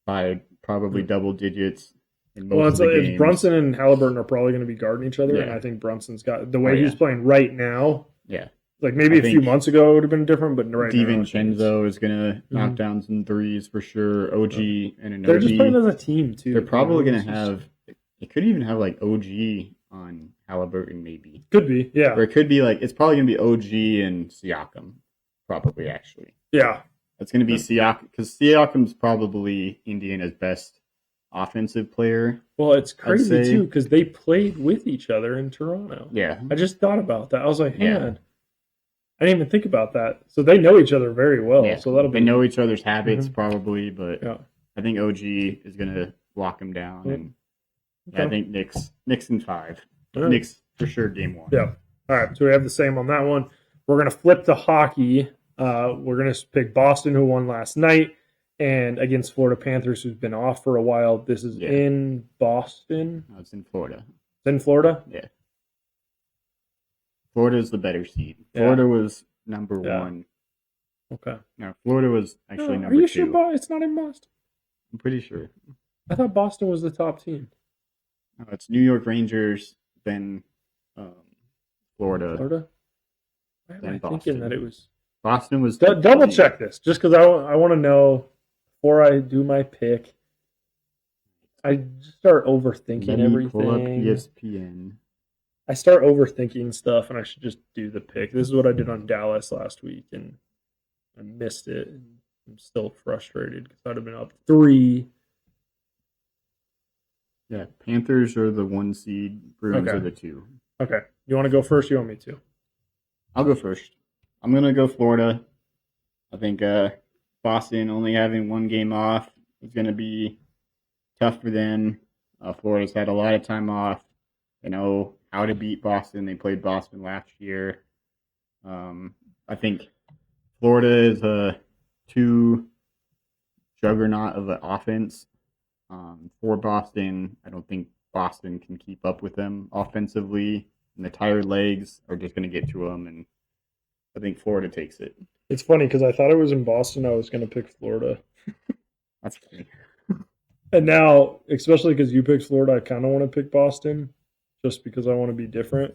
by probably double digits in most of the games. Brunson and Halliburton are probably going to be guarding each other, and I think Brunson's got the way he's playing right now. Yeah. Like maybe a few months ago it would have been different, but right now. DiVincenzo is going to knock down some threes for sure. OG and an They're just playing as a team, too. They're probably going to have – they could even have like OG on Halliburton, maybe. Could be, yeah. Or it could be like – it's probably going to be OG and Siakam, probably, actually. Yeah. It's going to be Siakam because Siakam's probably Indiana's best offensive player. Well, it's crazy, too, because they played with each other in Toronto. Yeah. I just thought about that. I was like, man, I didn't even think about that. So they know each other very well. Yeah. So they know each other's habits, probably, but I think OG is going to lock him down. Yeah. And I think Knicks in 5. Right. Knicks for sure game 1. Yeah. All right. So we have the same on that one. We're going to flip the hockey. We're going to pick Boston, who won last night, and against Florida Panthers, who's been off for a while. This is in Boston. No, it's in Florida. It's in Florida? Yeah. Florida is the better seed. Florida was number 1 Okay. No, Florida was actually number 2. Are you sure it's not in Boston? I'm pretty sure. I thought Boston was the top team. No, it's New York Rangers, then Florida. Why am I thinking that it was... Boston was... Double check this, just because I want to know before I do my pick. I start overthinking everything. Pull up ESPN. I start overthinking stuff, and I should just do the pick. This is what I did on Dallas last week, and I missed it. I'm still frustrated because I'd have been up 3. Yeah, Panthers are the 1 seed. Bruins are the 2. Okay. You want to go first? Or you want me to? I'll go first. I'm going to go Florida. I think Boston only having 1 game off is going to be tough for them. Florida's had a lot of time off. They know how to beat Boston. They played Boston last year. I think Florida is a 2 juggernaut of an offense. For Boston, I don't think Boston can keep up with them offensively, and the tired legs are just going to get to them, and I think Florida takes it. It's funny because I thought it was in Boston. I was going to pick Florida. That's funny. And now, especially because you picked Florida, I kind of want to pick Boston just because I want to be different.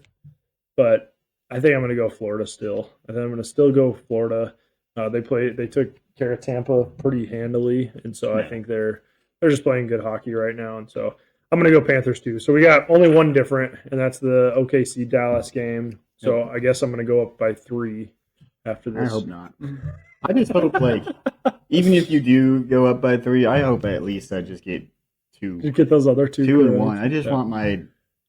But I think I'm going to go Florida still. I think I'm going to still go Florida. They took care of Tampa pretty handily, and so I think they're just playing good hockey right now. And so I'm going to go Panthers too. So we got only one different, and that's the OKC Dallas game. So I guess I'm going to go up by 3 after this. I hope not. I just hope, even if you do go up by 3, I hope at least I just get 2. You get those other 2. 2 and 1. I just want my...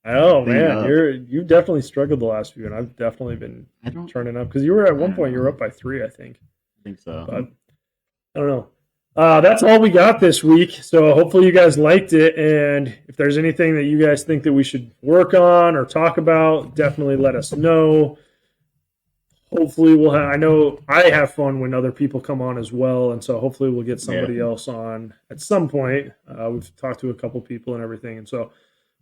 Oh, man. You've definitely struggled the last few, and I've definitely been turning up. Because you were at one point, you were up by 3, I think. I think so. But I don't know. That's all we got this week. So hopefully you guys liked it. And if there's anything that you guys think that we should work on or talk about, definitely let us know. Hopefully we'll have, I know I have fun when other people come on as well. And so hopefully we'll get somebody else on at some point. We've talked to a couple people and everything. And so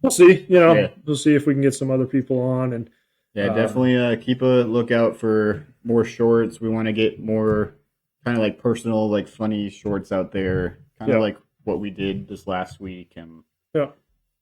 we'll see, we'll see if we can get some other people on. And definitely keep a lookout for more shorts. We want to get more kind of personal, funny shorts out there, kind of like what we did this last week. And you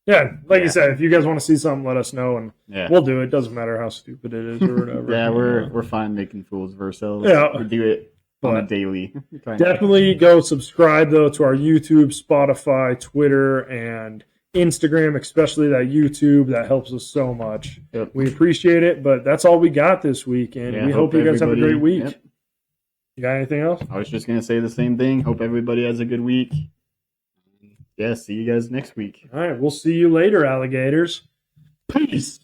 said, if you guys want to see something, let us know, and we'll do it. Doesn't matter how stupid it is or whatever. We're fine making fools of ourselves. We do it on a daily. Definitely go subscribe, though, to our YouTube, Spotify, Twitter, and Instagram, especially that YouTube. That helps us so much. We appreciate it, but that's all we got this week, and we hope you guys have a great week. You got anything else? I was just going to say the same thing. Hope everybody has a good week. See you guys next week. All right, we'll see you later, alligators. Peace.